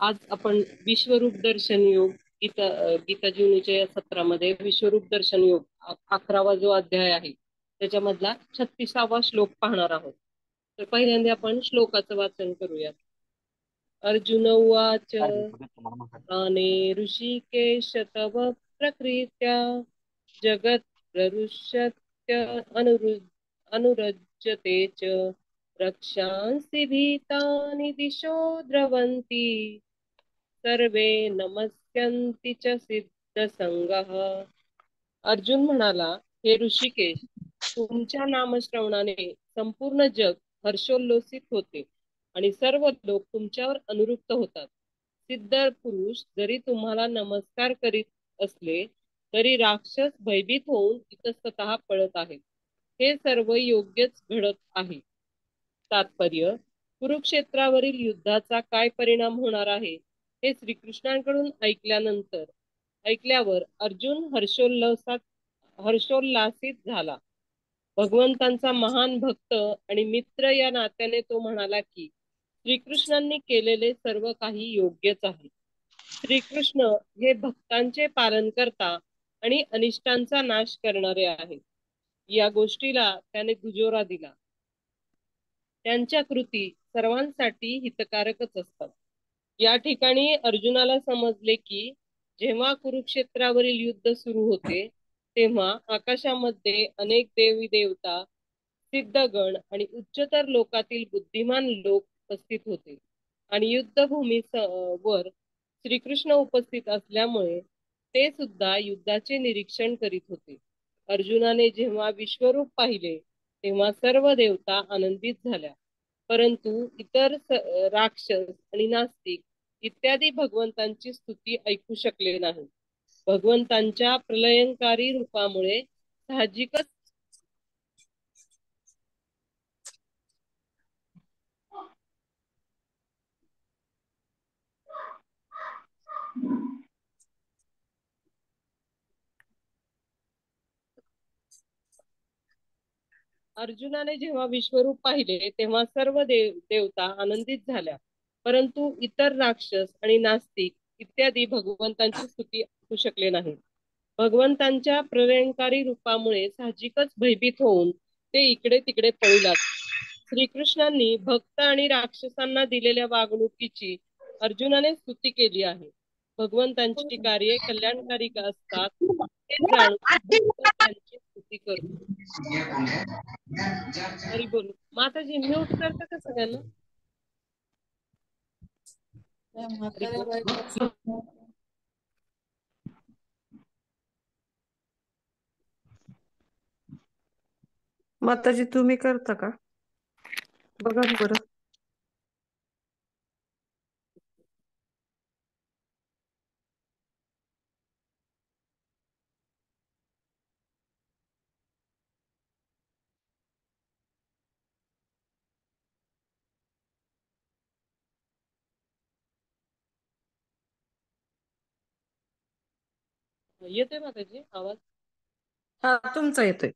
आज आपण विश्वरूप दर्शन योग गीता जीवनीच्या या सत्रामध्ये विश्वरूप दर्शन योग 11वा जो अध्याय आहे त्याच्यामधला 36वा श्लोक पाहणार आहोत. तर पहिल्यांदा आपण श्लोकाचं वाचन करूयात. अर्जुन उवाच ताने ऋषिकेश तव प्रकृत्या जगत् प्ररुष्यत्य अनुरज्यते च रक्षांसि भीतानि दिशो द्रवन्ति सर्वे नमस्यन्ति च सिद्धसंगः. अर्जुन म्हणाला, हे ऋषिकेश, तुमच्या नामश्रवणाने संपूर्ण जग हर्षोल्लोसित होते आणि सर्व लोक तुमच्यावर अनुरुक्त होतात. सिद्ध पुरुष जरी तुम्हाला नमस्कार करीत असले तरी राक्षस भयभीत होऊन इतस्ततः पळत आहेत. हे सर्व योग्यच घडत आहे. तात्पर्य: कुरुक्षेत्रावरील युद्धाचा काय परिणाम होणार आहे हे श्रीकृष्णांकडून ऐकल्यावर अर्जुन हर्षोल्लासित झाला. भगवंतांचा महान भक्त आणि मित्र या नात्याने तो म्हणाला की श्रीकृष्णांनी केलेले सर्व काही योग्यच आहे. श्रीकृष्ण हे भक्तांचे पालन करता आणि अनिष्टांचा नाश करणारे आहेत. या गोष्टीला त्याने दुजोरा दिला. त्यांच्या कृती सर्वांसाठी हितकारकच असतात. या ठिकाणी अर्जुनाला समजले की जेव्हा कुरुक्षेत्रावरील युद्ध सुरू होते तेव्हा आकाशामध्ये अनेक देवी देवता, सिद्धगण आणि उच्चतर लोकातील बुद्धिमान लोक उपस्थित होते आणि युद्धभूमी वर श्रीकृष्ण उपस्थित असल्यामुळे ते सुद्धा युद्धाचे निरीक्षण करीत होते. अर्जुनाने जेव्हा विश्वरूप पाहिले तेव्हा सर्व देवता आनंदित झाल्या, परंतु इतर राक्षस आणि नास्तिक इत्यादी भगवंतांची स्तुती ऐकू शकले नाही. भगवंतांच्या प्रलयंकारी रूपामुळे साहजिकच अर्जुनाने जेव्हा विश्वरूप पाहिले तेव्हा सर्व देवता आनंदित झाल्या, परंतु इतर राक्षस आणि नास्तिक इत्यादी भगवंतांची स्तुती ऐकू शकले नाही. भगवंतांच्या प्रलयंकारी रूपामुळे साहजिकच भयभीत होऊन ते इकडे तिकडे पळू लागले. श्रीकृष्णांनी भक्त आणि राक्षसांना दिलेल्या वागणुकीची अर्जुनाने स्तुती केली आहे. भगवंतांची कार्ये कल्याणकारी असतात हे जाणून भक्त त्यांची स्तुती करतो. हरी बोल. माताजी म्यूट करता का सगळ्यांना? माताजी तुम्ही करता का? बघा बरं. येतोय माताजी आवाज? हा, तुमचा येतोय.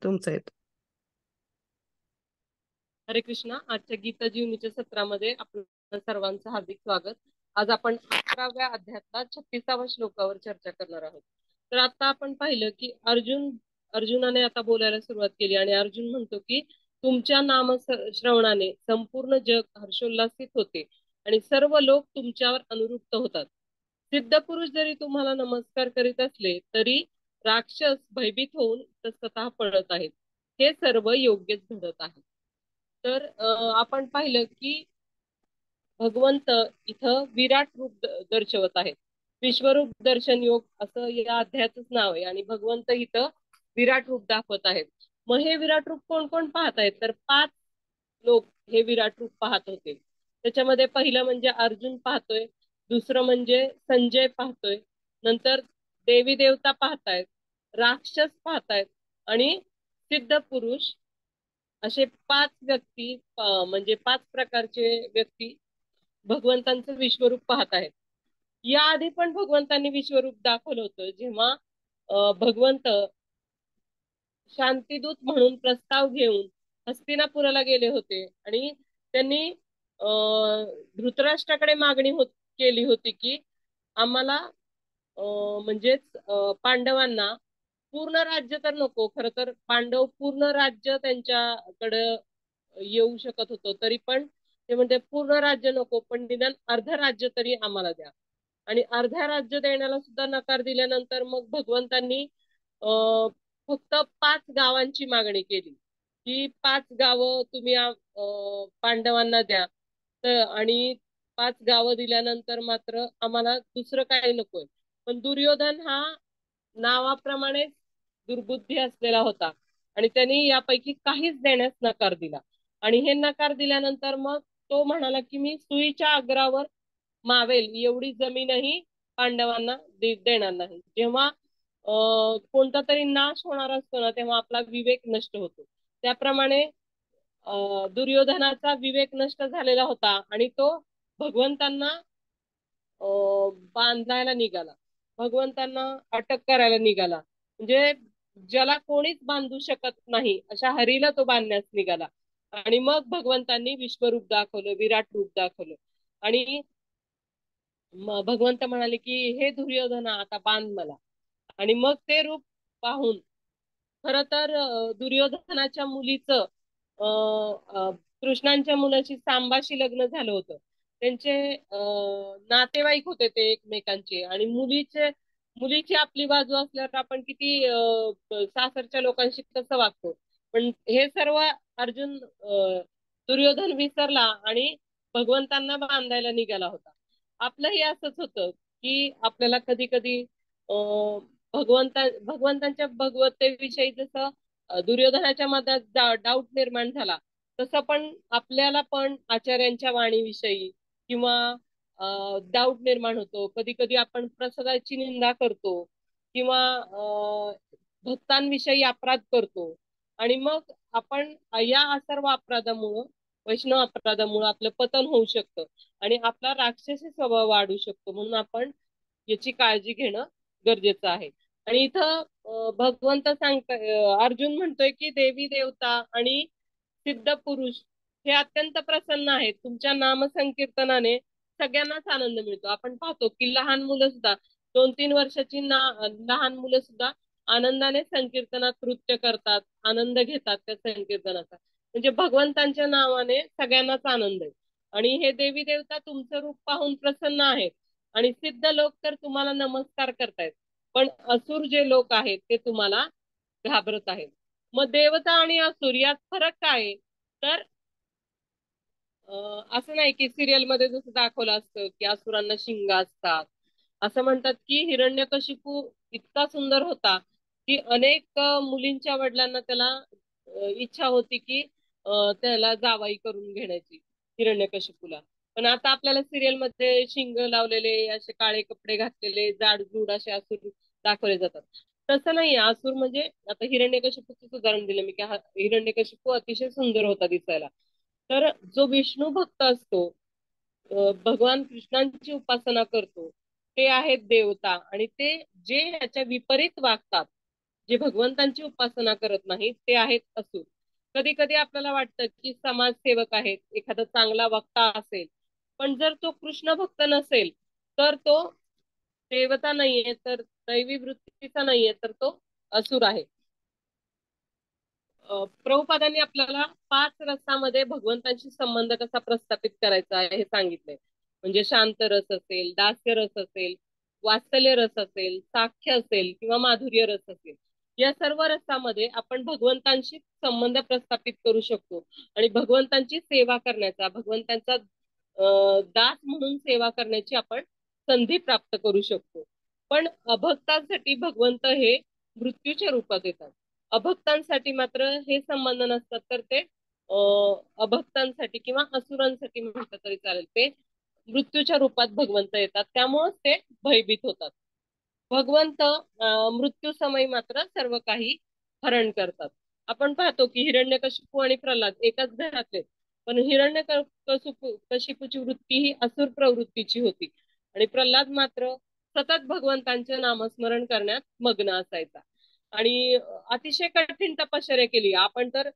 हरे कृष्णा. आजच्या गीता जीवनीच्या सत्रामध्ये आपल्या सर्वांचं हार्दिक स्वागत. आज आपण 11व्या अध्यायातला 36वा श्लोकावर चर्चा करणार आहोत. तर आता आपण पाहिलं की अर्जुनाने आता बोलायला सुरुवात केली आणि अर्जुन म्हणतो की तुमच्या नाम श्रवणाने संपूर्ण जग हर्षोल्लासित होते आणि सर्व लोक तुमच्यावर अनुरुक्त होतात. सिद्ध पुरुष जरी तुम्हाला नमस्कार करीत असले तरी राक्षस भयभीत होऊन स्वतः पळत आहेत. हे सर्व योग्यच घडत आहे. तर आपण पाहिलं की भगवंत इथं विराट रूप दर्शवत आहेत. विश्वरूप दर्शन योग असं या अध्यायाचंच नाव आहे आणि भगवंत इथं विराट रूप दाखवत आहेत. मग हे विराट रूप कोण कोण पाहत आहेत? तर 5 लोक हे विराट रूप पाहत होते. त्याच्यामध्ये पहिलं म्हणजे अर्जुन पाहतोय, दुसरं म्हणजे संजय पाहतोय, नंतर देवी देवता पाहतायत, राक्षस पाहतायत आणि सिद्ध पुरुष, असे 5 व्यक्ती म्हणजे 5 प्रकारचे व्यक्ती भगवंतांचं विश्वरूप पाहत आहेत. याआधी पण भगवंतांनी विश्वरूप दाखवलं होतं जेव्हा भगवंत शांतीदूत म्हणून प्रस्ताव घेऊन हस्तिनापुराला गेले होते आणि त्यांनी धृतराष्ट्राकडे मागणी केली होती की आम्हाला म्हणजेच पांडवांना पूर्ण राज्य तर नको, खरं तर पांडव पूर्ण राज्य त्यांच्याकडे येऊ शकत होतं, तरी पण ते म्हणते पूर्ण राज्य नको, पण निदान अर्ध राज्य तरी आम्हाला द्या. आणि अर्ध्या राज्य देण्याला सुद्धा नकार दिल्यानंतर मग भगवंतांनी फक्त 5 गावांची मागणी केली की 5 गावं तुम्ही पांडवांना द्या. तर आणि 5 गावं दिल्यानंतर मात्र आम्हाला दुसरं काही नकोय. पण दुर्योधन हा नावाप्रमाणेच दुर्बुद्धी असलेला होता आणि त्यांनी यापैकी काहीच देण्यास नकार दिला. आणि हे नकार दिल्यानंतर मग तो म्हणाला की मी सुईच्या अग्रावर मावेल एवढी जमीनही पांडवांना देणार नाही. जेव्हा कोणता तरी नाश होणार असतो ना, तेव्हा आपला विवेक नष्ट होतो. त्याप्रमाणे दुर्योधनाचा विवेक नष्ट झालेला होता आणि तो भगवंतांना बांधायला निघाला, भगवंतांना अटक करायला निघाला. म्हणजे ज्याला कोणीच बांधू शकत नाही अशा हरीला तो बांधण्यास निघाला. आणि मग भगवंतांनी विश्वरूप दाखवलं, विराट रूप दाखवलं. आणि भगवंत म्हणाले की हे दुर्योधना आता बांध मला. आणि मग ते रूप पाहून खर तर दुर्योधनाच्या मुलीचं कृष्णांच्या मुलाची सांबाशी लग्न झालं होतं. त्यांचे नातेवाईक होते ते एकमेकांचे. आणि मुलीची आपली बाजू असल्यावर आपण किती सासरच्या लोकांशी कसं वागतो. पण हे सर्व अर्जुन दुर्योधन विसरला आणि भगवंतांना बांधायला निघाला होता. आपलंही असंच होतं की आपल्याला कधी कधी भगवंतांच्या भगवतेविषयी जसं दुर्योधनाच्या मनात डाऊट निर्माण झाला, तसं पण आपल्याला पण आचार्यांच्या वाणीविषयी किंवा डाऊट निर्माण होतो. कधी कधी आपण प्रसादाची निंदा करतो किंवा भक्तांविषयी अपराध करतो. आणि मग आपण या सर्व अपराधामुळं, वैष्णव अपराधामुळं आपलं पतन होऊ शकतं आणि आपला राक्षसी स्वभाव वाढू शकतो. म्हणून आपण याची काळजी घेणं गरजेचं आहे. आणि इथं भगवंत अर्जुन म्हणतोय की देवी देवता आणि सिद्ध पुरुष हे अत्यंत प्रसन्न आहेत. तुमच्या नामसंकीर्तनाने सगळ्यांनाच आनंद मिळतो. आपण पाहतो की लहान मुलं सुद्धा, 2-3 वर्षाची लहान मुलं सुद्धा आनंदाने संकीर्तनात नृत्य करतात, आनंद घेतात त्या संकीर्तनाचा. म्हणजे भगवंतांच्या नावाने सगळ्यांनाच आनंद आहे. आणि हे देवी देवता तुमचं रूप पाहून प्रसन्न आहेत आणि सिद्ध लोक तर तुम्हाला नमस्कार करतायत. पण असुर जे लोक आहेत ते तुम्हाला घाबरत आहेत. मग देवता आणि असुर यात फरक काय आहे? तर असं नाही की सिरियल मध्ये जसं दाखवलं असतं की असुरांना शिंग असतात. असं म्हणतात की हिरण्यकशिपू इतका सुंदर होता की अनेक मुलींच्या वडिलांना त्याला इच्छा होती की त्याला जावाई करून घेण्याची, हिरण्यकशिपूला. पण आता आपल्याला सिरियल मध्ये शिंग लावलेले, असे काळे कपडे घातलेले, जाडजूड असे असुर दाखवले जातात. तसं नाही. असुर म्हणजे आता हिरण्यकशिपूच उदाहरण दिलं मी की हिरण्यकशिपू अतिशय सुंदर होता दिसायला. तर जो विष्णू भक्त असतो, भगवान कृष्णांची उपासना करतो, ते आहेत देवता. आणि ते जे याच्या विपरीत वागतात, जे भगवंतांची उपासना करत नाहीत, ते आहेत असुर. कधी कधी आपल्याला वाटतं की समाजसेवक आहेत, एखादा चांगला वक्ता असेल, पण जर तो कृष्ण भक्त नसेल तर तो देवता नाहीये, तर दैवी वृत्तीचा नाहीये, तर तो असुर आहे. प्रभुपादांनी आपल्याला 5 रसामध्ये भगवंतांशी संबंध कसा प्रस्थापित करायचा आहे हे सांगितलंय. म्हणजे शांत रस असेल, दास्य रस असेल, वात्सल्य रस असेल, साख्य असेल किंवा माधुर्य रस असेल, या सर्व रसामध्ये आपण भगवंतांशी संबंध प्रस्थापित करू शकतो आणि भगवंतांची सेवा करण्याचा, भगवंतांचा दास म्हणून सेवा करण्याची आपण संधी प्राप्त करू शकतो. पण अभक्तांसाठी भगवंत हे मृत्यूच्या रूपात येतात. अभक्तांसाठी मात्र हे संबंध नसतात, तर ते अभक्तांसाठी किंवा असुरांसाठी म्हटलं तरी चालेल, ते मृत्यूच्या रूपात भगवंत येतात. त्यामुळेच ते भयभीत होतात. भगवंत मृत्यू समय मात्र सर्व काही हरण करतात. आपण पाहतो की हिरण्यकशिपू आणि प्रल्हाद एकाच घरातले, पण कशिपूची वृत्ती ही असुर प्रवृत्तीची होती आणि प्रल्हाद मात्र सतत भगवंतांचे नामस्मरण करण्यात मग्न असायचा. आणि अतिशय कठीण तपश्चर्या केली. आपण तर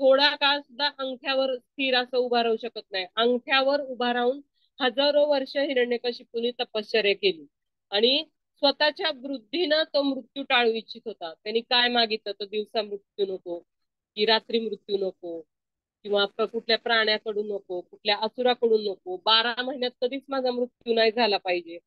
थोडा काळ सुद्धा अंगठ्यावर स्थिर असं उभा राहू शकत नाही. अंगठ्यावर उभा राहून हजारो वर्ष हिरण्यकशिपूने तपश्चर्या केली आणि स्वतःच्या वृद्धीनं तो मृत्यू टाळू इच्छित होता. त्यांनी काय मागितलं, तर दिवसा मृत्यू नको, की रात्री मृत्यू नको, किंवा कुठल्या प्राण्याकडून नको, कुठल्या असुराकडून नको, 12 महिन्यात कधीच माझा मृत्यू नाही झाला पाहिजे.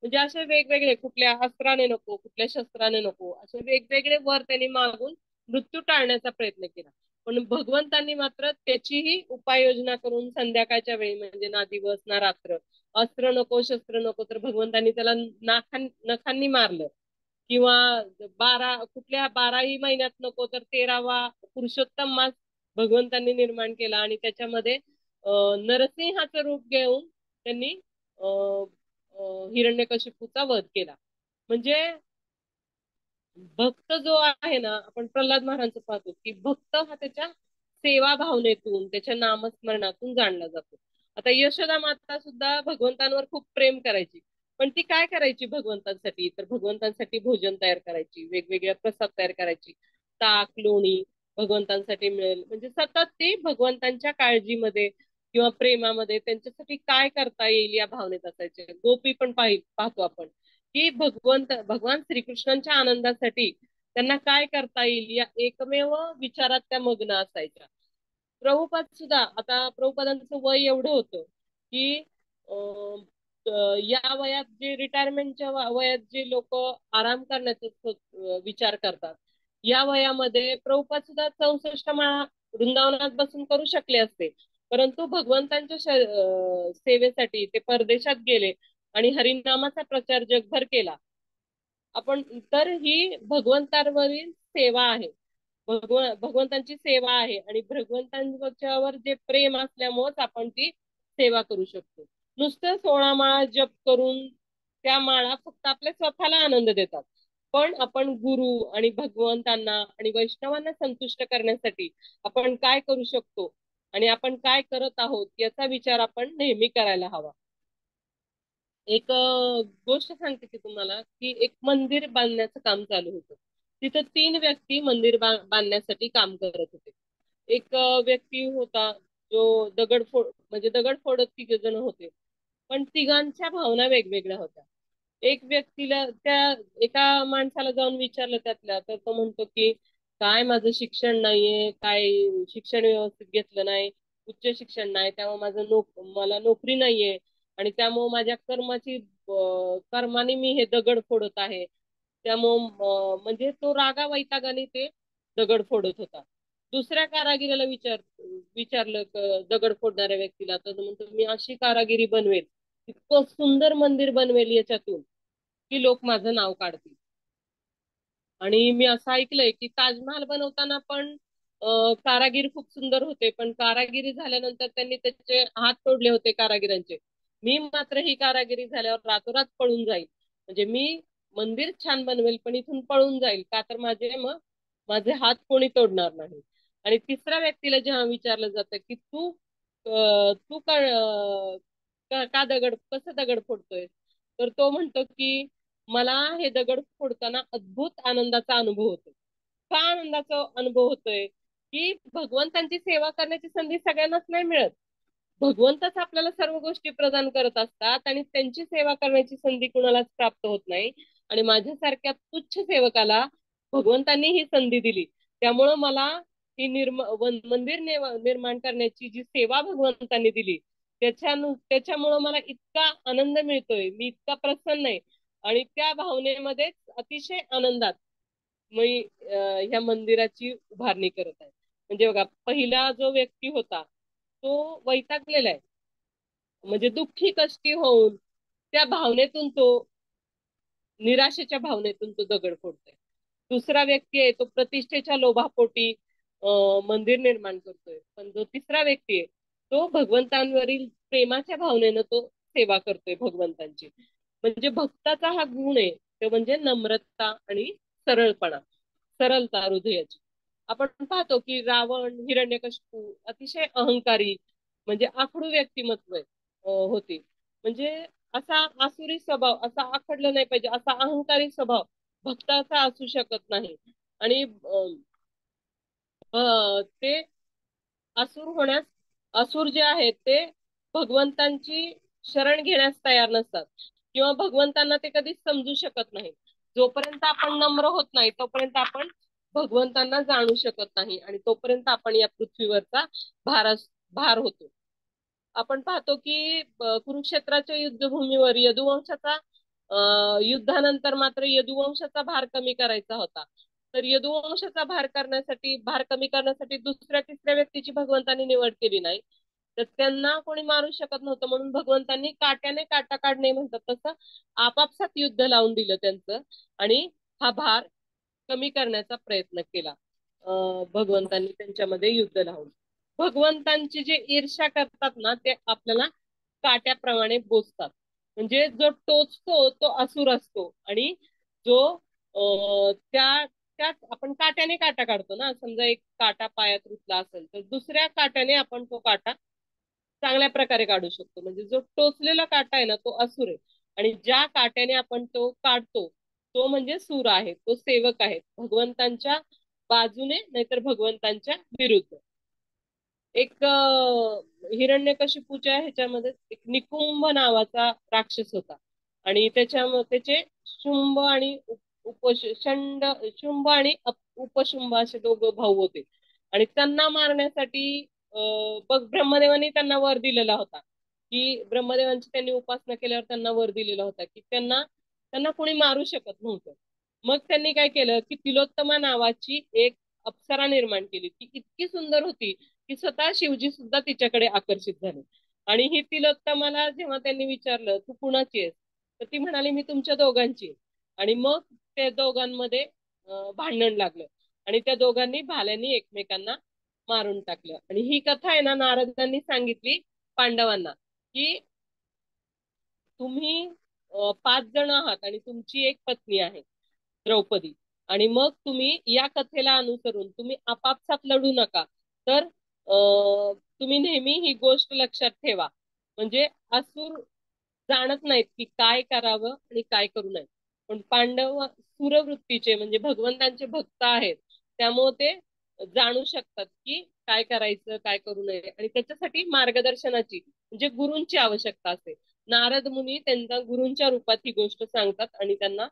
म्हणजे असे वेगवेगळे, कुठल्या अस्त्राने नको, कुठल्या शस्त्राने नको, असे वेगवेगळे वर त्यांनी मागून मृत्यू टाळण्याचा प्रयत्न केला. पण भगवंतांनी मात्र त्याचीही उपाययोजना करून संध्याकाळच्या वेळी, म्हणजे ना दिवस ना रात्र, अस्त्र नको शस्त्र नको, तर भगवंतांनी त्याला नखांनी मारलं. किंवा कुठल्या 12ही महिन्यात नको, तर 13वा पुरुषोत्तम मास भगवंतांनी निर्माण केला आणि त्याच्यामध्ये नरसिंहाचं रूप घेऊन त्यांनी अं, हिरण्यकशिपूचा वध केला. म्हणजे भक्त जो आहे ना, आपण प्रल्हाद महाराजांचं पाहतो की भक्त हा त्याच्या सेवा भावनेतून, त्याच्या नामस्मरणातून जाणला जातो. आता यशोदा माता सुद्धा भगवंतांवर खूप प्रेम करायची, पण ती काय करायची भगवंतांसाठी, तर भगवंतांसाठी भोजन तयार करायची, वेगवेगळ्या प्रसाद तयार करायची, ताक लोणी भगवंतांसाठी मिळेल, म्हणजे सतत ती भगवंतांच्या काळजीमध्ये किंवा प्रेमामध्ये त्यांच्यासाठी काय करता येईल या भावनेत असायचे. गोपी पण पाहतो आपण की भगवान श्रीकृष्णांच्या आनंदासाठी त्यांना काय करता येईल या एकमेव विचारात त्या मग्न असायच्या. प्रभुपाद सुद्धा, आता प्रभुपादांचं वय एवढं होतं की अं, या वयात जे रिटायरमेंटच्या वयात जे लोक आराम करण्याचा विचार करतात, या वयामध्ये प्रभुपाद सुद्धा 64 माळा वृंदावनात बसून करू शकले असते. परंतु भगवंतांच्या सेवेसाठी ते परदेशात गेले आणि हरिनामाचा प्रचार जगभर केला. आपण तर ही भगवंतांवरील सेवा आहे, भगवंतांची सेवा आहे आणि भगवंतांच्यावर जे प्रेम असल्यामुळेच आपण ती सेवा करू शकतो. नुसतं 16 माळा जप करून त्या माळा फक्त आपल्या स्वतःला आनंद देतात, पण आपण गुरु आणि भगवंतांना आणि वैष्णवांना संतुष्ट करण्यासाठी आपण काय करू शकतो आणि आपण काय करत आहोत याचा विचार आपण नेहमी करायला हवा. एक गोष्ट सांगते की तुम्हाला, की एक मंदिर बांधण्याचं काम चालू होतं. तिथं 3 व्यक्ती मंदिर बांधण्यासाठी काम करत होते. एक व्यक्ती होता जो म्हणजे दगड फोडत 3 जण होते, पण तिघांच्या भावना वेगवेगळ्या होत्या. एक व्यक्तीला, त्या एका माणसाला जाऊन विचारलं त्यातल्या, तर तो म्हणतो की काय माझं शिक्षण नाहीये, काय शिक्षण व्यवस्थित घेतलं नाही, उच्च शिक्षण नाही, त्यामुळे मला नोकरी नाहीये आणि त्यामुळे माझ्या कर्माने मी हे दगड फोडत आहे. त्यामुळं म्हणजे तो रागा वैतागाने ते दगड फोडत होता. दुसऱ्या कारागिराला विचारलं दगड फोडणाऱ्या व्यक्तीला, तर तो म्हणतो मी अशी कारागिरी बनवेल, इतकं सुंदर मंदिर बनवेल याच्यातून की लोक माझं नाव काढतील. आणि मी असं ऐकलंय की ताजमहाल बनवताना पण कारागीर खूप सुंदर होते, पण कारागिरी झाल्यानंतर त्यांनी त्याचे हात तोडले होते कारागिरांचे. मी मात्र ही कारागिरी झाल्यावर रातोरात पळून जाईल, म्हणजे मी मंदिर छान बनवेल पण इथून पळून जाईल, का तर माझे हात कोणी तोडणार नाही. आणि तिसऱ्या व्यक्तीला जेव्हा विचारलं जातं की तू का कसं दगड फोडतोय, तर तो म्हणतो की मला हे दगड फोडताना अद्भुत आनंदाचा अनुभव होतो. का आनंदाचा अनुभव होतोय, की भगवंतांची सेवा करण्याची संधी सगळ्यांनाच नाही मिळत. भगवंतच आपल्याला सर्व गोष्टी प्रदान करत असतात आणि त्यांची सेवा करण्याची संधी कुणालाच प्राप्त होत नाही. आणि माझ्यासारख्या तुच्छ सेवकाला भगवंतांनी ही संधी दिली, त्यामुळं मला ही मंदिर निर्माण करण्याची जी सेवा भगवंतांनी दिली, त्याच्यामुळं मला इतका आनंद मिळतोय, मी इतका प्रसन्न आहे. आणि त्या भावनेमध्येच अतिशय आनंदात मी ह्या मंदिराची उभारणी करत आहे. म्हणजे बघा, पहिला जो व्यक्ती होता तो वैतागलेला आहे, म्हणजे दुःखी कष्टी होऊन त्या भावनेतून तो, निराशेच्या भावनेतून तो दगड फोडतोय. दुसरा व्यक्ती आहे तो प्रतिष्ठेच्या लोभापोटी मंदिर निर्माण करतोय, पण जो तिसरा व्यक्ती आहे तो भगवंतांवरील प्रेमाच्या भावनेनं तो सेवा करतोय भगवंतांची. म्हणजे भक्ताचा हा गुण आहे, ते म्हणजे नम्रता आणि सरळपणा, सरलता हृदयाची. आपण पाहतो की रावण, हिरण्यकशिपू अतिशय अहंकारी, म्हणजे आखडू व्यक्तिमत्व होती. म्हणजे असा आसुरी स्वभाव, असा आखडला नाही पाहिजे असा अहंकारी स्वभाव भक्ताचा असू शकत नाही. आणि ते असुर होण्यास, असुर जे आहेत ते भगवंतांची शरण घेण्यास तयार नसतात किंवा भगवंतांना ते कधीच समजू शकत नाही. जोपर्यंत आपण नम्र होत नाही तोपर्यंत आपण भगवंतांना जाणू शकत नाही आणि तोपर्यंत आपण या पृथ्वीवरचा भार भार होतो. आपण पाहतो की कुरुक्षेत्राच्या युद्धभूमीवर यदुवंशाचा युद्धानंतर मात्र यदुवंशाचा भार कमी करायचा होता. तर यदुवंशाचा भार कमी करण्यासाठी दुसऱ्या तिसऱ्या व्यक्तीची भगवंतांनी निवड केली नाही. तर त्यांना कोणी मारू शकत नव्हतं म्हणून भगवंतांनी काट्याने काटा काढणे म्हणतात तसं आपापसात युद्ध लावून दिलं त्यांचं आणि हा भार कमी करण्याचा प्रयत्न केला. भगवंतांनी त्यांच्यामध्ये युद्ध लावून भगवंतांची जे ईर्ष्या करतात ना ते आपल्याला काट्याप्रमाणे बोचतात. म्हणजे जो टोचतो तो असुर असतो आणि जो त्यात आपण काट्याने काटा काढतो ना. समजा एक काटा पायात रुतला असेल तर दुसऱ्या काट्याने आपण तो काटा चांगल्या प्रकारे काढू शकतो. म्हणजे जो टोचलेला काटा आहे ना तो असुर आहे आणि ज्या काट्याने आपण तो काढतो तो म्हणजे सूर आहे, तो सेवक आहे भगवंतांच्या बाजूने नाहीतर भगवंतांच्या विरुद्ध. एक हिरण्यकशिपूच्या ह्याच्यामध्ये एक निकुंभ नावाचा राक्षस होता आणि त्याचे शुंभ आणि शुंभ आणि उपशुंभ असे दोघं भाऊ होते आणि त्यांना मारण्यासाठी बघ ब्रह्मदेवानी त्यांना वर दिलेला होता की ब्रह्मदेवांची त्यांनी उपासना केल्यावर त्यांना वर दिलेला होता की त्यांना त्यांना कोणी मारू शकत नव्हतं. मग त्यांनी काय केलं की तिलोत्तमा नावाची एक अप्सरा निर्माण केली. ती इतकी सुंदर होती की स्वतः शिवजी सुद्धा तिच्याकडे आकर्षित झाले आणि ही तिलोत्तमाला जेव्हा त्यांनी विचारलं तू कुणाची आहेस तर ती म्हणाली मी तुमच्या दोघांची आहे. आणि मग त्या दोघांमध्ये भांडण लागलं आणि त्या दोघांनी भाल्यांनी एकमेकांना मारून टाकलं. आणि ही कथा आहे ना नारदांनी सांगितली पांडवांना की तुम्ही 5 जण आहात आणि तुमची एक पत्नी आहे द्रौपदी आणि मग तुम्ही या कथेला अनुसरून तुम्ही आपापसात लढू नका. तर तुम्ही नेहमी ही गोष्ट लक्षात ठेवा. म्हणजे असुर जाणत नाहीत की काय करावं आणि काय करू नये पण पांडव सुरवृत्तीचे म्हणजे भगवंतांचे भक्त आहेत त्यामुळे ते जाणू शकतात की काय करायचं काय करू नये आणि त्याच्यासाठी मार्गदर्शनाची म्हणजे गुरूंची आवश्यकता असते. नारद मुनी त्यांच्या गुरूंच्या रूपात ही गोष्ट सांगतात आणि त्यांना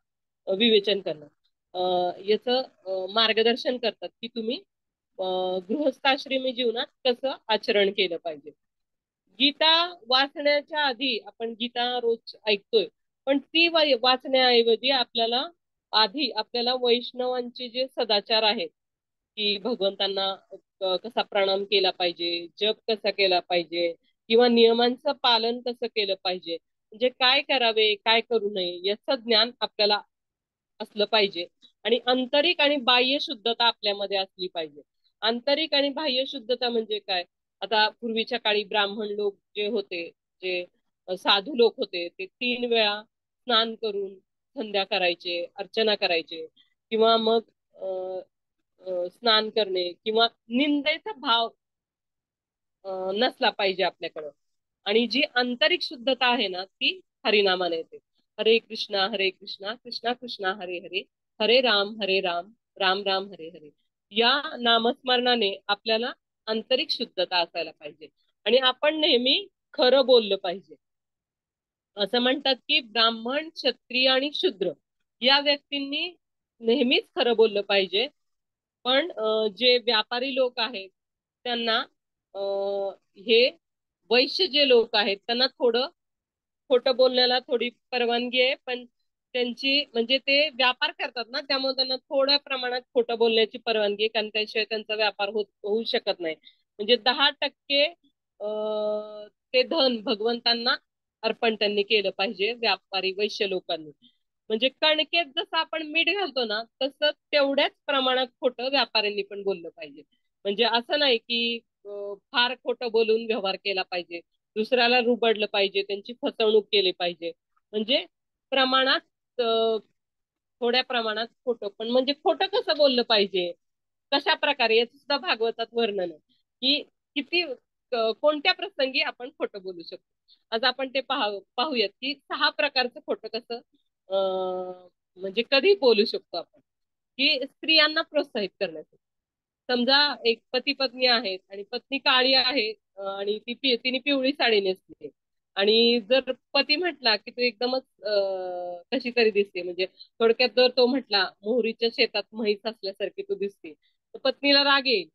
विवेचन करतात याचं मार्गदर्शन करतात की तुम्ही गृहस्थाश्रमी जीवनात कसं आचरण केलं पाहिजे. गीता वाचण्याच्या आधी आपण गीता रोज ऐकतोय पण ती वाचण्याऐवजी आपल्याला वैष्णवांचे जे सदाचार आहेत की भगवंतांना कसा प्रणाम केला पाहिजे, जप कसा केला पाहिजे किंवा नियमांचं पालन कसं केलं पाहिजे, म्हणजे काय करावे काय करू नये याचं ज्ञान आपल्याला असलं पाहिजे. आणि आंतरिक आणि बाह्य शुद्धता आपल्यामध्ये असली पाहिजे. आंतरिक आणि बाह्य शुद्धता म्हणजे काय? आता पूर्वीच्या काळी ब्राह्मण लोक जे होते, जे साधू लोक होते ते 3 वेळा स्नान करून संध्या करायचे, अर्चना करायचे किंवा मग स्नान करणे किंवा निंदेचा भाव नसला पाहिजे आपल्याकडं. आणि जी आंतरिक शुद्धता आहे ना ती हरिनामाने येते. हरे कृष्णा कृष्णा कृष्णा हरे हरे, हरे राम राम राम हरे हरे. या नामस्मरणाने आपल्याला आंतरिक शुद्धता असायला पाहिजे आणि आपण नेहमी खरं बोललं पाहिजे. असं म्हणतात की ब्राह्मण क्षत्रिय आणि शूद्र या व्यक्तींनी नेहमीच खरं बोललं पाहिजे. पण जे व्यापारी लोक आहेत त्यांना हे वैश्य जे लोक आहेत त्यांना थोडं खोटं बोलण्याला थोडी परवानगी आहे पण त्यांची म्हणजे ते व्यापार करतात ना त्यामुळे त्यांना थोड्या प्रमाणात खोटं बोलण्याची परवानगी आहे कारण त्याशिवाय त्यांचा व्यापार होऊ शकत नाही. म्हणजे 10% ते धन भगवंतांना अर्पण त्यांनी केलं पाहिजे व्यापारी वैश्य लोकांनी. म्हणजे कणकेत जसं आपण मीठ घालतो ना तसं तेवढ्याच प्रमाणात खोटं व्यापाऱ्यांनी पण बोललं पाहिजे. म्हणजे असं नाही की फार खोटं बोलून व्यवहार केला पाहिजे, दुसऱ्याला रुबडलं पाहिजे, त्यांची फसवणूक केली पाहिजे. म्हणजे प्रमाणात थोड्या प्रमाणात खोटं. पण म्हणजे खोटं कसं बोललं पाहिजे, कशा प्रकारे याचं सुद्धा भागवतात वर्णन आहे की किती कोणत्या प्रसंगी आपण खोटं बोलू शकतो. आज आपण ते पाहूयात की 6 प्रकारचं खोटं कसं म्हणजे कधी बोलू शकतो आपण. की स्त्रियांना प्रोत्साहित करण्यासाठी. समजा एक पती पत्नी आहेत आणि पत्नी काळी आहे आणि तिने पिवळी साडी नेसली आणि जर पती म्हटला की तू एकदमच कशी तरी दिसते, म्हणजे थोडक्यात जर तो म्हटला मोहरीच्या शेतात म्हैस असल्यासारखी तू दिसते, तर पत्नीला राग येईल.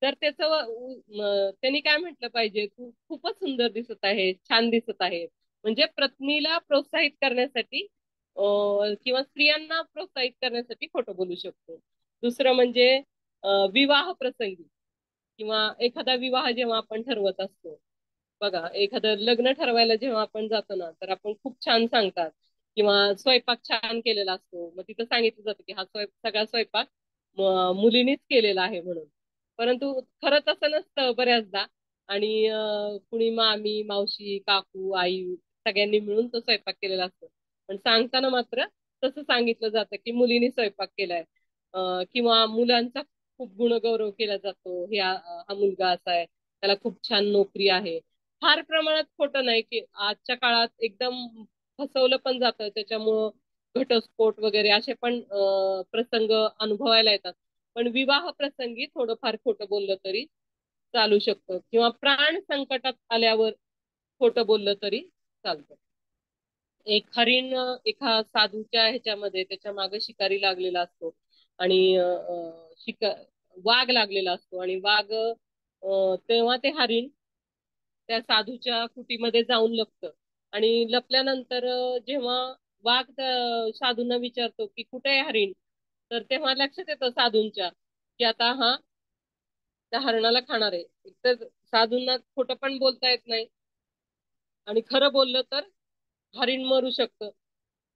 तर त्यांनी काय म्हटलं पाहिजे, तू खूपच सुंदर दिसत आहे, छान दिसत आहे. म्हणजे पत्नीला प्रोत्साहित करण्यासाठी किंवा स्त्रियांना प्रोत्साहित करण्यासाठी खोटं बोलू शकतो. दुसरं म्हणजे विवाह प्रसंगी किंवा एखादा विवाह जेव्हा आपण ठरवत असतो, बघा एखादं लग्न ठरवायला जेव्हा आपण जातो ना, तर आपण खूप छान सांगतात किंवा स्वयंपाक छान केलेला असतो, मग तिथं सांगितलं जातं की हा सगळा स्वयंपाक मुलीनीच केलेला आहे म्हणून. परंतु खरं तसं नसतं बऱ्याचदा. आणि कुणी मामी, मावशी, काकू, आई सगळ्यांनी मिळून तो स्वयंपाक केलेला असतो. पण सांगताना मात्र तसं सांगितलं जातं की मुलीने स्वयंपाक केलाय. किंवा मुलांचा खूप गुणगौरव केला जातो. हा मुलगा असा आहे, त्याला खूप छान नोकरी आहे. फार प्रमाणात खोटं नाही, की आजच्या काळात एकदम फसवलं पण जातं, त्याच्यामुळं घटस्फोट वगैरे असे पण प्रसंग अनुभवायला येतात. पण विवाह प्रसंगी थोडंफार खोटं बोललं तरी चालू शकतं, किंवा प्राण संकटात आल्यावर खोटं बोललं तरी चालतं. एक हरिण एका साधूच्या ह्याच्यामध्ये त्याच्या मागे शिकारी लागलेला असतो, आणि वाघ लागलेला असतो, आणि वाघ तेव्हा ते हरिण त्या साधूच्या कुटीमध्ये जाऊन लपतं. आणि लपल्यानंतर जेव्हा वाघ त्या साधूंना विचारतो की कुठे आहे हरिण, तर तेव्हा लक्षात येतं साधूंच्या की आता हा त्या हरणाला खाणार आहे. एकतर साधूंना खोटं पण बोलता येत नाही, आणि खरं बोललं तर हरिण मरू शकतं.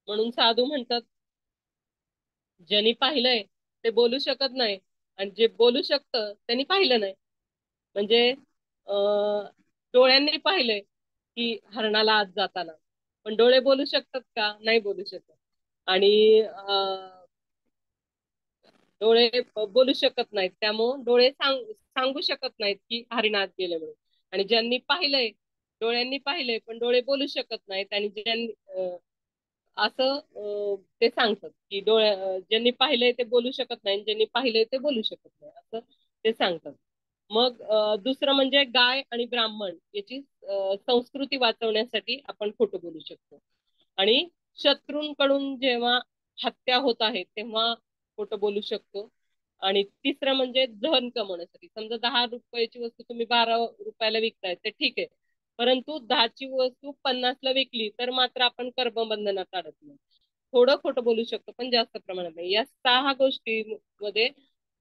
म्हणून साधू म्हणतात, ज्यांनी पाहिलंय ते बोलू शकत नाही, आणि जे बोलू शकतं त्यांनी पाहिलं नाही. म्हणजे अं डोळ्यांनी पाहिलंय की हरणाला आत जाताना, पण डोळे बोलू शकतात का? नाही बोलू शकत. आणि डोळे बोलू शकत नाहीत, त्यामुळे डोळे सांगू शकत नाहीत की हरिण गेले म्हणून. आणि ज्यांनी पाहिलंय, डोळ्यांनी पाहिलंय पण डोळे बोलू शकत नाहीत, आणि ज्यांनी असं ते सांगतात की ज्यांनी पाहिलंय ते बोलू शकत नाही, आणि ज्यांनी पाहिलंय ते बोलू शकत नाही, असं ते सांगतात. मग दुसरं म्हणजे गाय आणि ब्राह्मण याची संस्कृती वाचवण्यासाठी आपण खोटं बोलू शकतो. आणि शत्रूंकडून जेव्हा हत्या होत आहे तेव्हा खोटं बोलू शकतो. आणि तिसरं म्हणजे धन कमवण्यासाठी. समजा 10 रुपयाची वस्तू तुम्ही 12 रुपयाला विकताय, ते ठीक आहे. परंतु 10ची वस्तू 50ला विकली तर मात्र आपण कर्मबंधनात अडकलो नाही. थोडं खोटं बोलू शकतो पण जास्त प्रमाणात नाही. या 6 गोष्टींमध्ये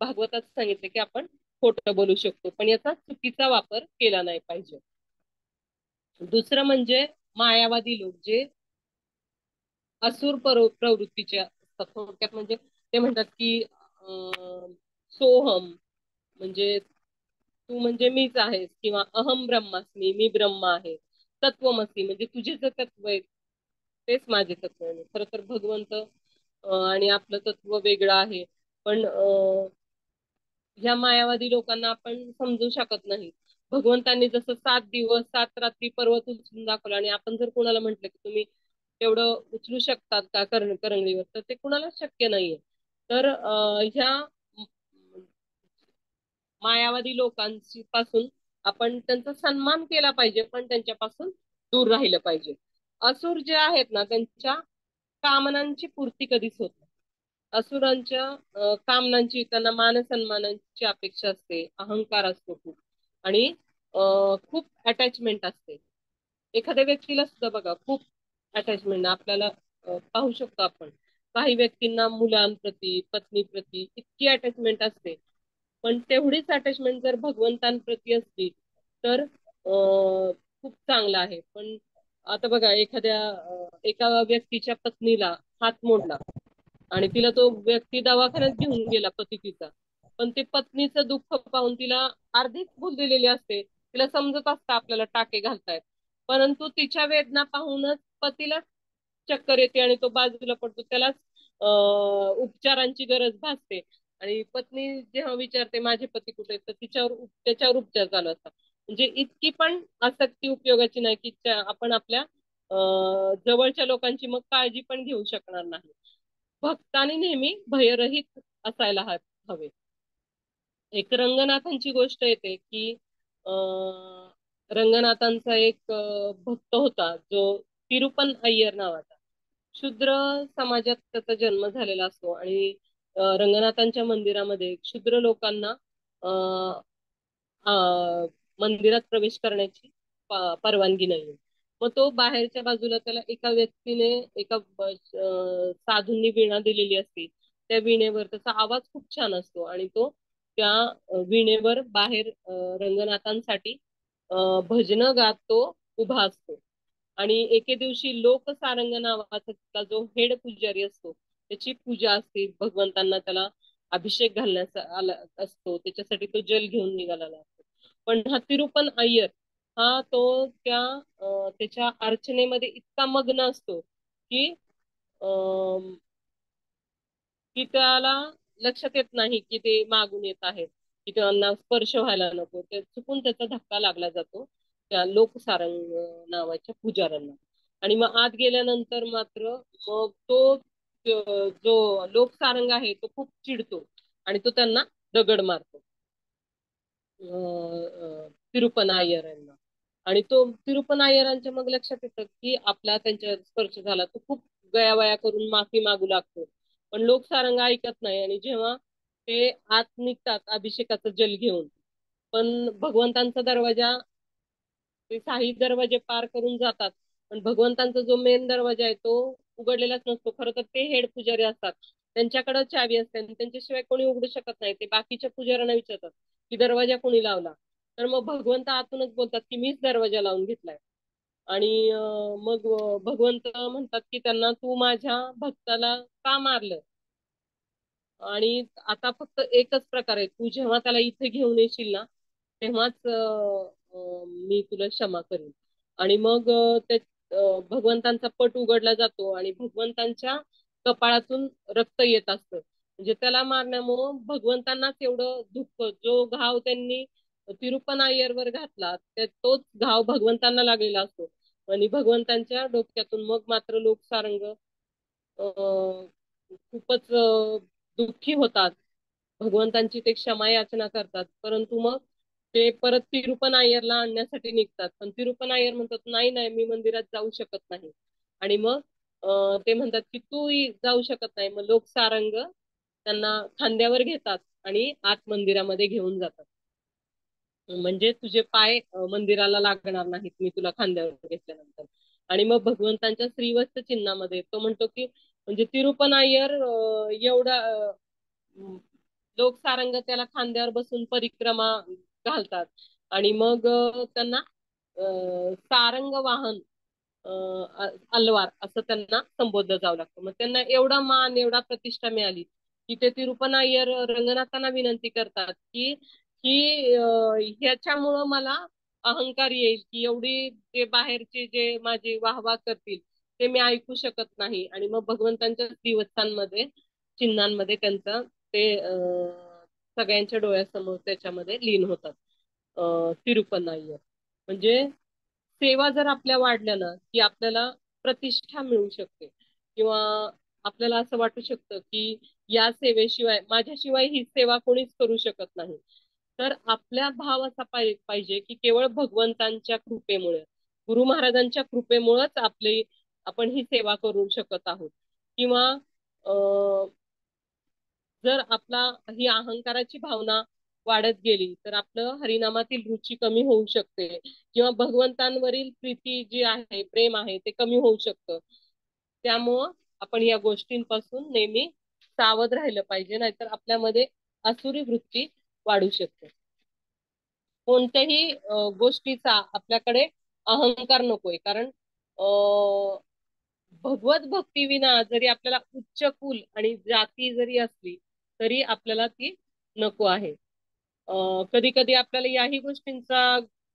भागवतात सांगितले की आपण खोटं बोलू शकतो, पण याचा चुकीचा वापर केला नाही पाहिजे. दुसरं म्हणजे मायावादी लोक जे असुर प्रवृत्तीचे असतात. थोडक्यात म्हणजे ते म्हणतात की सोहम म्हणजे तू म्हणजे मीच आहेस, किंवा अहम ब्रह्मास्मी, मी ब्रह्म आहे. तत्वमसी म्हणजे तुझे जे तत्व आहे तेच माझे तत्व आहे. खरं तर भगवंत आणि आपलं तत्व वेगळं आहे. पण ह्या मायावादी लोकांना आपण समजू शकत नाही. भगवंतांनी जसं 7 दिवस 7 रात्री पर्वत उचलून दाखवला, आणि आपण जर कोणाला म्हटलं की तुम्ही तेवढं उचलू शकतात का करंगळीवर, तर ते कुणाला शक्य नाहीये. तर ह्या मायावादी लोकांची पासून आपण त्यांचा सन्मान केला पाहिजे, पण त्यांच्यापासून दूर राहिलं पाहिजे. असुर जे आहेत ना, त्यांच्या कामनांची पूर्ती कधीच होत नाही. असुरांच्या कामनांची, त्यांना मान सन्मानांची अपेक्षा असते, अहंकार असतो खूप, आणि खूप अटॅचमेंट असते. एखाद्या व्यक्तीला सुद्धा बघा खूप अटॅचमेंट आपल्याला पाहू शकतो आपण. काही व्यक्तींना मुलांप्रती, पत्नीप्रती इतकी अटॅचमेंट असते, पण तेवढीच अटॅचमेंट जर भगवंतांप्रती असली तर खूप चांगलं आहे. पण आता बघा एका व्यक्तीच्या पत्नीला हात मोडला, आणि तिला तो व्यक्ती दवाखान्यात घेऊन गेला पती तिचा, पण ते पत्नीचं दुःख पाहून तिला अर्धीच भूल दिलेली असते. तिला समजत असतं आपल्याला टाके घालतायत, परंतु तिच्या वेदना पाहूनच पतीला चक्कर येते, आणि तो बाजूला पडतो, त्यालाच उपचारांची गरज भासते. आणि पत्नी जेव्हा विचारते माझे पती कुठे आहेत, तर त्याच्यावर उपचार चालू असतात. म्हणजे इतकी पण आसक्ती उपयोगाची नाही की आपण आपल्या जवळच्या लोकांची मग काळजी पण घेऊ शकणार नाही. भक्तानी नेहमी भयरहित असायला हवे. एक रंगनाथांची गोष्ट येते की रंगनाथांचा एक भक्त होता जो तिरुपन अय्यर नावाचा. शूद्र समाजात त्याचा जन्म झालेला असतो आणि रंगनाथांच्या मंदिरामध्ये शूद्र लोकांना अ, अ, मंदिरात प्रवेश करण्याची परवानगी नाही. मग तो बाहेरच्या बाजूला त्याला एका व्यक्तीने साधूंनी वीणा दिलेली असते. त्या वीणेवर त्याचा आवाज खूप छान असतो आणि तो त्या वीणेवर बाहेर रंगनाथांसाठी भजनं गात तो उभा असतो. आणि एके दिवशी लोकसारंग नावाचा तिथला जो हेड पुजारी असतो त्याची पूजा असते. भगवंतांना त्याला अभिषेक घालण्याचा आला असतो, त्याच्यासाठी तो जल घेऊन निघालेला असतो. पण हा तिरुपन अय्यर हा तो त्याच्या अर्चनेमध्ये इतका मग्न असतो की अं, की त्याला लक्षात येत नाही की ते मागून येत आहेत, की त्यांना स्पर्श व्हायला नको. ते चुकून त्याचा धक्का लागला जातो त्या लोकसारंग नावाच्या पुजाऱ्यांना. आणि मग आत गेल्यानंतर मात्र मग जो लोकसारंग आहे तो खूप चिडतो आणि तो त्यांना दगड मारतो, तिरुपनाययर यांना. आणि तो तिरुपनायरांच्या मग लक्षात येतं की आपला त्यांच्या स्पर्श झाला. तो खूप गयावया करून माफी मागू लागतो. पण लोकसारंग ऐकत नाही आणि जेव्हा ते आत निघतात अभिषेकाचं जल घेऊन, पण भगवंतांचा दरवाजा, ते काही दरवाजे पार करून जातात पण भगवंतांचा जो मेन दरवाजा आहे तो उघडलेलाच नसतो. खरं तर ते हेड पुजारी असतात, त्यांच्याकडे चावी असते आणि त्यांच्याशिवाय कोणी उघडू शकत नाही. ते बाकीच्या पुजाऱ्यांना विचारतात की दरवाजा कोणी लावला. तर मग भगवंत आतूनच बोलतात की मीच दरवाजा लावून घेतलाय. आणि मग भगवंत म्हणतात की त्यांना, तू माझ्या भक्ताला का मारलं? आणि आता फक्त एकच प्रकार आहे, तू जेव्हा त्याला इथे घेऊन येशील ना तेव्हाच मी तुला क्षमा करेन. आणि मग भगवंतांचा पट उघडला जातो आणि भगवंतांच्या कपाळातून रक्त येत असतं. म्हणजे त्याला मारण्यामुळं भगवंतांनाच एवढं दुःख, जो घाव त्यांनी तिरुपनायरवर घातला तोच घाव भगवंतांना लागलेला असतो. आणि भगवंतांच्या डोक्यातून मग मात्र लोकसारंग खूपच दुःखी होतात. भगवंतांची ते क्षमा याचना करतात, परंतु मग ते परत तिरुपनायरला आणण्यासाठी निघतात. पण तिरुपनायर म्हणतात नाही नाही, मी मंदिरात जाऊ शकत नाही. आणि मग ते म्हणतात की तू जाऊ शकत नाही. मग लोक सारंग त्यांना खांद्यावर घेतात आणि आत मंदिरामध्ये घेऊन जातात. म्हणजे तुझे पाय मंदिराला लागणार नाहीत मी तुला खांद्यावर घेतल्यानंतर. आणि मग भगवंतांच्या श्रीवत्स चिन्हामध्ये तो म्हणतो की म्हणजे तिरुपनायर एवढा लोक सारंग त्याला खांद्यावर बसून परिक्रमा घालतात. आणि मग त्यांना सारंग वाहन अलवार असं त्यांना संबोधलं जावं लागतं. मग त्यांना एवढा मान, एवढा प्रतिष्ठा मिळाली की ते तिरुपनायर रंगनाथांना विनंती करतात की ह्याच्यामुळं मला अहंकार येईल की एवढी ते बाहेरचे जे माझी वाहवा करतील ते मी ऐकू शकत नाही. आणि मग भगवंतांच्या दिवसांमध्ये चिन्हांमध्ये त्यांचा ते सगळ्यांच्या डोळ्यासमोर त्याच्यामध्ये लीन होतात. तिरुपनाय्यर म्हणजे सेवा जर आपल्या वाढल्या ना की आपल्याला प्रतिष्ठा मिळू शकते, किंवा आपल्याला असं वाटू शकतं की या सेवेशिवाय, माझ्याशिवाय ही सेवा कोणीच करू शकत नाही. तर आपला भाव असा पाहिजे की केवळ भगवंतांच्या कृपेमुळे, गुरु महाराजांच्या कृपेमुळेच आपण ही सेवा करू शकत आहोत. किंवा जर आपला ही अहंकाराची भावना वाढत गेली तर आपलं हरिनामातील रुची कमी होऊ शकते, किंवा भगवंतांवरील प्रीती जी आहे, प्रेम आहे ते कमी होऊ शकतं. त्यामुळं आपण या गोष्टींपासून नेहमी सावध राहिलं पाहिजे, नाहीतर आपल्यामध्ये आसुरी वृत्ती वाढू शकते. कोणत्याही गोष्टीचा आपल्याकडे अहंकार नकोय. कारण भगवत भक्ती विना जरी आपल्याला उच्च कुल आणि जाती जरी असली तरी आपल्याला ती नको आहे. कधी कधी आपल्याला याही गोष्टींचा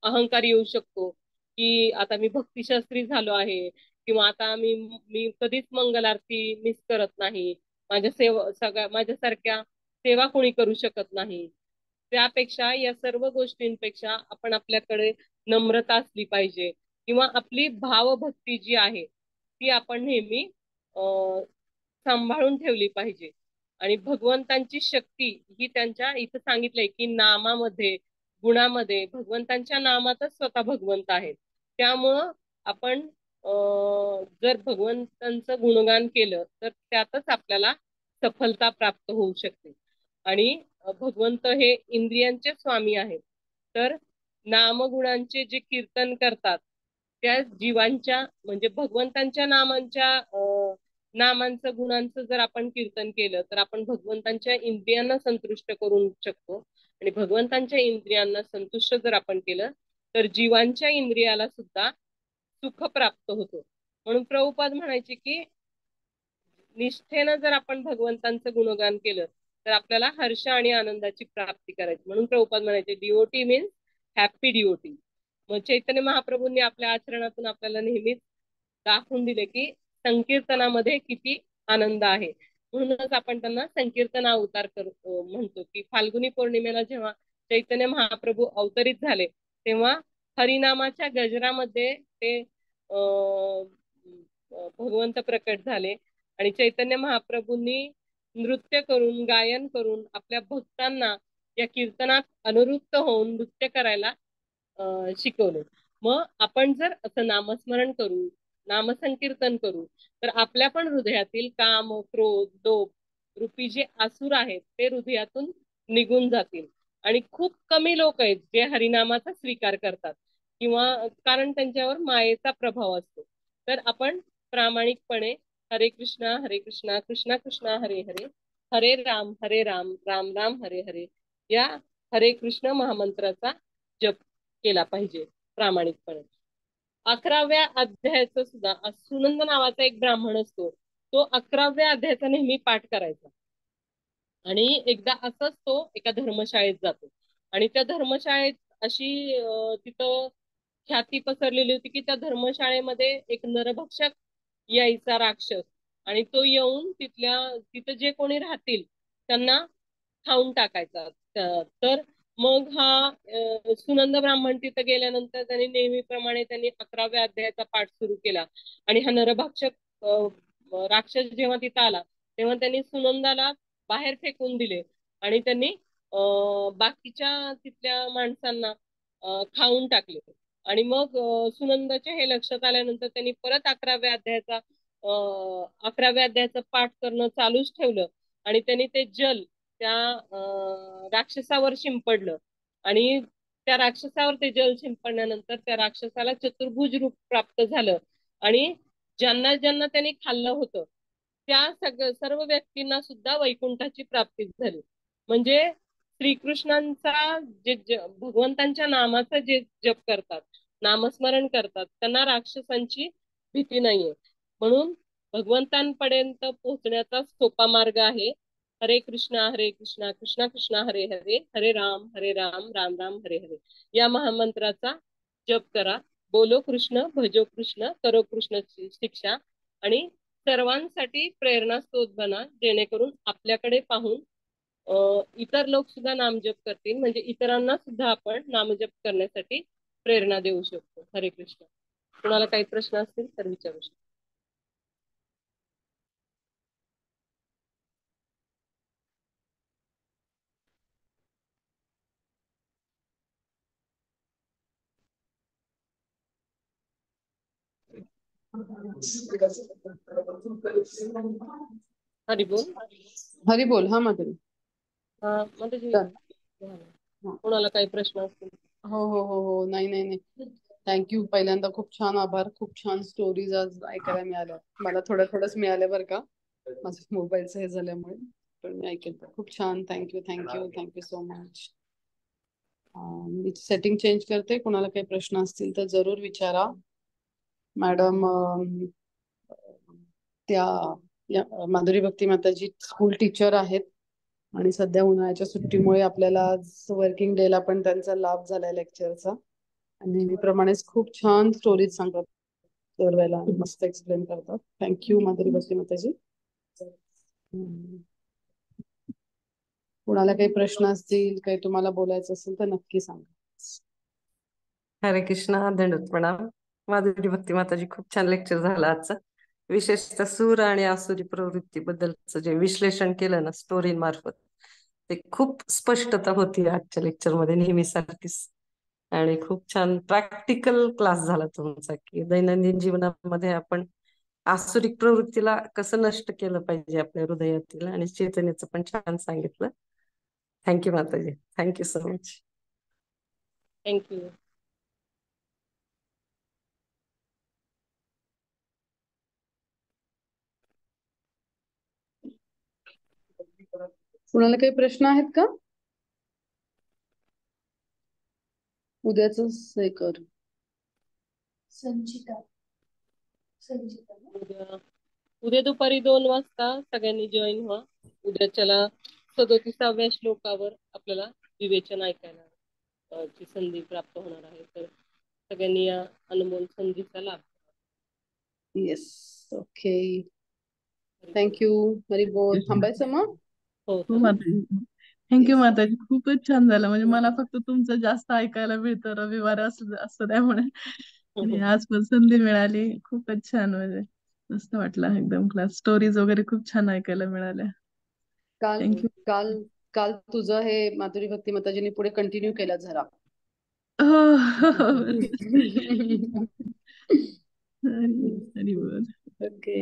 अहंकार येऊ शकतो की आता मी भक्तिशास्त्री झालो आहे, किंवा आता मी कधीच मंगल आरती मिस करत नाही, माझ्यासारख्या सेवा कोणी करू शकत नाही. त्यापेक्षा, या सर्व गोष्टींपेक्षा आपण आपल्याकडे नम्रता असली पाहिजे, किंवा आपली भावभक्ती जी आहे ती आपण नेहमी सांभाळून ठेवली पाहिजे. आणि भगवंतांची शक्ती ही त्यांच्या इथं सांगितलंय की नामामध्ये, गुणामध्ये, भगवंतांच्या नामातच स्वतः भगवंत आहेत. त्यामुळं आपण जर भगवंतांचं गुणगान केलं तर त्यातच आपल्याला सफलता प्राप्त होऊ शकते. आणि भगवंत हे इंद्रियांचे स्वामी आहेत. तर नामगुणांचे जे कीर्तन करतात त्या जीवांच्या म्हणजे भगवंतांच्या नामांचं गुणांचं जर आपण कीर्तन केलं तर आपण भगवंतांच्या इंद्रियांना संतुष्ट करू शकतो. आणि भगवंतांच्या इंद्रियांना संतुष्ट जर आपण केलं तर जीवांच्या इंद्रियाला सुद्धा सुख प्राप्त होतो. म्हणून प्रभुपाद म्हणायचे की निष्ठेनं जर आपण भगवंतांचं गुणगान केलं तर आपल्याला हर्ष आणि आनंदाची प्राप्ती करायची. म्हणून प्रभुपाद म्हणायचे डिओटी मीन्स हॅपी डिओटी. मग चैतन्य महाप्रभूंनी आपल्या आचरणातून आपल्याला नेहमीच दाखवून दिले की संकीर्तनामध्ये किती आनंद आहे. म्हणूनच आपण त्यांना संकीर्तना अवतार म्हणतो की फाल्गुनी पौर्णिमेला जेव्हा चैतन्य महाप्रभू अवतरित झाले तेव्हा हरिनामाच्या गजरामध्ये ते भगवंत प्रकट झाले. आणि चैतन्य महाप्रभूंनी नृत्य करून गायन करून आपल्या भक्तांना या कीर्तनात अनुरुक्त होऊन नृत्य करायला शिकवले. मग आपण जर असं नामस्मरण करू नामसंकीर्तन करू तर आपल्या पण हृदयातील काम क्रोध लोभ रूपी जे आसुर आहेत ते हृदयातून निघून जातील. आणि खूप कमी लोक आहेत जे हरिनामाचा स्वीकार करतात किंवा कारण त्यांच्यावर मायेचा प्रभाव असतो. तर आपण प्रामाणिकपणे हरे कृष्णा कृष्णा कृष्णा हरे हरे हरे राम राम राम हरे हरे या हरे कृष्ण महामंत्राचा जप केला पाहिजे प्रामाणिकपणे. 11व्या अध्यायाचं सुद्धा सुनंद नावाचा एक ब्राह्मण असतो तो 11व्या अध्यायाचा नेहमी पाठ करायचा. आणि एकदा असंच तो एका धर्मशाळेत जातो आणि त्या धर्मशाळेत अशी तिथं ख्याती पसरलेली होती की त्या धर्मशाळेमध्ये एक नरभक्षक यायचा राक्षस आणि तो येऊन तिथं जे कोणी राहतील त्यांना खाऊन टाकायचा. तर मग हा सुनंद ब्राह्मण तिथं गेल्यानंतर त्यांनी नेहमीप्रमाणे त्यांनी 11व्या अध्यायाचा पाठ सुरू केला. आणि हा नरभक्षक राक्षस जेव्हा तिथं आला तेव्हा त्यांनी सुनंदाला बाहेर फेकून दिले आणि त्यांनी बाकीच्या तिथल्या माणसांना खाऊन टाकले. आणि मग सुनंदाच्या हे लक्षात आल्यानंतर त्यांनी परत 11व्या अध्यायाचं पाठ करणं चालूच ठेवलं आणि त्यांनी ते जल त्या राक्षसावर शिंपडलं. आणि त्या राक्षसावर ते जल शिंपडल्यानंतर त्या राक्षसाला चतुर्भुज रूप प्राप्त झालं. आणि ज्यांना ज्यांना त्यांनी खाल्लं होतं त्या सर्व व्यक्तींना सुद्धा वैकुंठाची प्राप्ती झाली. म्हणजे श्रीकृष्णांचा भगवंतांच्या नामाचा जे जप करतात नामस्मरण करतात त्यांना राक्षसांची भीती नाहीये. म्हणून भगवंतांपर्यंत पोहोचण्याचा सोपा मार्ग आहे हरे कृष्णा कृष्णा कृष्णा हरे हरे हरे राम राम राम हरे हरे या महामंत्राचा जप करा. बोलो कृष्ण भजो कृष्ण करो कृष्ण शिक्षा. आणि सर्वांसाठी प्रेरणा स्रोत बना जेणेकरून आपल्याकडे पाहून इतर लोक सुद्धा नामजप करतील म्हणजे इतरांना सुद्धा आपण नामजप करण्यासाठी प्रेरणा देऊ शकतो. हरे कृष्ण. कुणाला काही प्रश्न असतील तर विचारू शकतो. हरी बोल. हरी बोल. हा माधुरी. म्हणजे कोणाला काही प्रश्न असतील. हो हो हो हो नाही नाही नाही थँक्यू. पहिल्यांदा खूप छान आभार. खूप छान स्टोरीज आज ऐकायला मिळाल्या. मला थोडंच मिळालं बरं का माझं मोबाईलचं हे झाल्यामुळे पण मी ऐकेल. खूप छान. Thank you so much. मी सेटिंग चेंज करते. कोणाला काही प्रश्न असतील तर जरूर विचारा. मॅडम त्या माधुरी भक्ती माताजी स्कूल टीचर आहेत आणि सध्या उन्हाळ्याच्या सुट्टीमुळे आपल्याला आज वर्किंग डेला पण त्यांचा लाभ झालाय लेक्चरचा. आणि नेहमीप्रमाणेच खूप छान स्टोरीज सांगतात. दरवेळेला मस्त एक्सप्लेन करतात. थँक्यू माधुरी भक्ती माताजी. कुणाला काही प्रश्न असतील काही तुम्हाला बोलायचं असेल तर नक्की सांगा. हरे कृष्णा दंडवत प्रणाम. माधुरी भक्ती माताजी खूप छान लेक्चर झालं आजचं. विशेषतः सूर आणि आसुरी प्रवृत्ती बद्दलचं जे विश्लेषण केलं ना स्टोरी मार्फत ते खूप स्पष्टता होती आजच्या लेक्चरमध्ये नेहमीसारखीच. आणि खूप छान प्रॅक्टिकल क्लास झाला तुमचा, की दैनंदिन जीवनामध्ये आपण आसुरिक प्रवृत्तीला कसं नष्ट केलं पाहिजे आपल्या हृदयातील, आणि चैतन्याचं पण छान सांगितलं. थँक्यू माताजी, थँक्यू सो मच. थँक्यू. कुणाला काही प्रश्न आहेत का? उद्याच हे कर. संचिता संचिता ना? उद्या दुपारी 2 वाजता सगळ्यांनी जॉईन व्हा. उद्याच्याला 37व्या श्लोकावर आपल्याला विवेचन ऐकायला ची संधी प्राप्त होणार आहे. तर सगळ्यांनी या अनमोल संधीचा लाभ घ्यावा. Yes, okay, thank you. हरी बोल. थांबायचं मग? हो हो थांबा. माताजी. Thank you Yes. माताजी, खूपच छान झालं. म्हणजे मला फक्त तुमचं जास्त ऐकायला मिळतं रविवार असं त्यामुळे. आणि आज पण संधी मिळाली, खूपच छान. म्हणजे मस्त वाटलं एकदम. क्लास स्टोरीज वगैरे खूप छान ऐकायला मिळाल्या. काल थँक्यू. काल काल तुझं हे माधुरी भक्ती माताजींनी पुढे कंटिन्यू केलं जरा. हरी हरी बोल. ओके,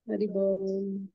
हरी बोल.